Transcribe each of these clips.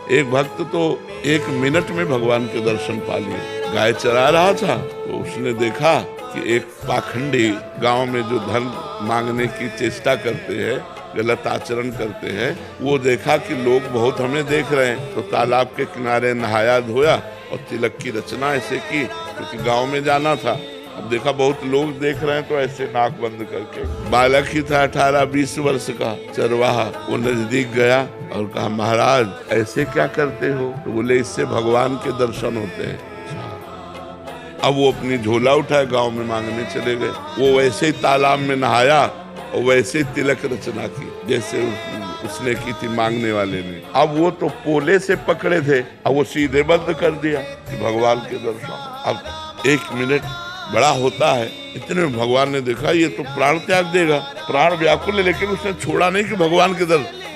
एक भक्त तो 1 मिनट में भगवान के दर्शन पा लिए। गाय चरा रहा था तो उसने देखा कि एक पाखंडी गांव में जो धन मांगने की चेष्टा करते हैं, गलत आचरण करते हैं, वो देखा कि लोग बहुत हमें देख रहे हैं, तो तालाब के किनारे नहाया धोया और तिलक की रचना ऐसे की, क्योंकि गांव में जाना था। अब देखा बहुत लोग देख रहे हैं तो ऐसे नाक बंद करके, बालक ही था 18-20 वर्ष का चरवाहा, वो नजदीक गया और कहा, महाराज ऐसे क्या करते हो? तो बोले, इससे भगवान के दर्शन होते हैं। अब वो अपनी झोला उठाए गांव में मांगने चले गए। वो वैसे ही तालाब में नहाया और वैसे ही तिलक रचना की जैसे उसने की थी मांगने वाले ने। अब वो तो पोले से पकड़े थे, अब वो सीधे बंद कर दिया कि भगवान के दर्शन। अब 1 मिनट बड़ा होता है, इतने में भगवान ने देखा ये तो प्राण त्याग देगा, प्राण व्याकुल है, लेकिन उसने छोड़ा नहीं कि भगवान के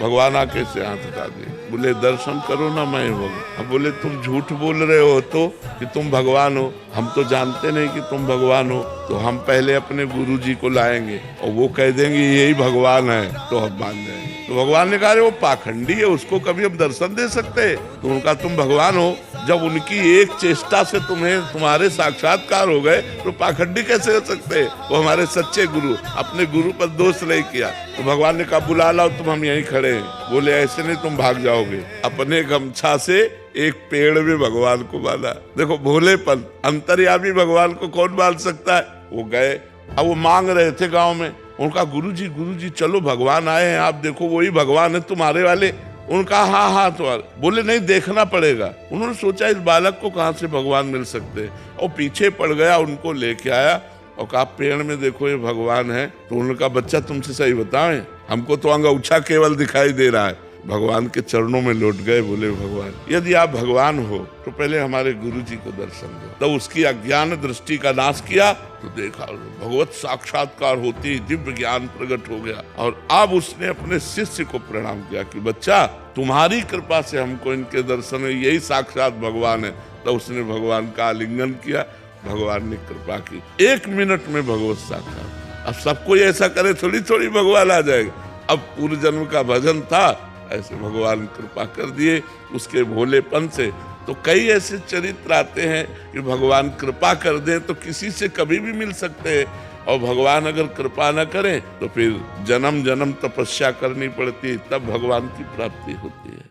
भगवान आके से हाथ हटा दिए। बोले, दर्शन करो ना, मैं हूँ। अब बोले, तुम झूठ बोल रहे हो तो कि तुम भगवान हो, हम तो जानते नहीं कि तुम भगवान हो, तो हम पहले अपने गुरुजी को लाएंगे और वो कह देंगे यही भगवान है तो हम मान जाएंगे। तो भगवान ने कहा, वो पाखंडी है, उसको कभी हम दर्शन दे सकते? तो उनका तुम भगवान हो, जब उनकी एक चेष्टा से तुम्हारे साक्षात्कार हो गए तो पाखंडी कैसे हो सकते? वो हमारे सच्चे गुरु, अपने गुरु पर दोष नहीं किया। तो भगवान ने कहा, बुला लाओ, तुम हम यहीं खड़े हैं। बोले, ऐसे नहीं, तुम भाग जाओगे। अपने गमछा से एक पेड़ में भगवान को बांधा। देखो भोलेपन, अंतर्यामी भगवान को कौन बांध सकता है? वो गए, अब वो मांग रहे थे गाँव में। उनका, गुरुजी चलो, भगवान आए हैं, आप देखो वही भगवान है तुम्हारे वाले। उनका हाँ तो बोले, नहीं, देखना पड़ेगा। उन्होंने सोचा इस बालक को कहाँ से भगवान मिल सकते हैं, और पीछे पड़ गया, उनको लेके आया और कहा, पेड़ में देखो ये भगवान है। तो उनका, बच्चा तुमसे सही बताएं, हमको तो अंगूठा केवल दिखाई दे रहा है। भगवान के चरणों में लौट गए, बोले, भगवान यदि आप भगवान हो तो पहले हमारे गुरुजी को दर्शन दो। तब उसकी अज्ञान दृष्टि का नाश किया तो देखा भगवत साक्षात्कार होती, दिव्य ज्ञान प्रकट हो गया। और अब उसने अपने शिष्य को प्रणाम किया कि बच्चा, तुम्हारी कृपा से हमको इनके दर्शन में यही साक्षात भगवान है। तो उसने भगवान का आलिंगन किया, भगवान ने कृपा की, 1 मिनट में भगवत साक्षात। अब सबको ऐसा करे थोड़ी भगवान आ जाएगा। अब पूर्व जन्म का भजन था, ऐसे भगवान कृपा कर दिए उसके भोलेपन से। तो कई ऐसे चरित्र आते हैं कि भगवान कृपा कर दे तो किसी से कभी भी मिल सकते हैं, और भगवान अगर कृपा न करें तो फिर जन्म जन्म तपस्या करनी पड़ती है, तब भगवान की प्राप्ति होती है।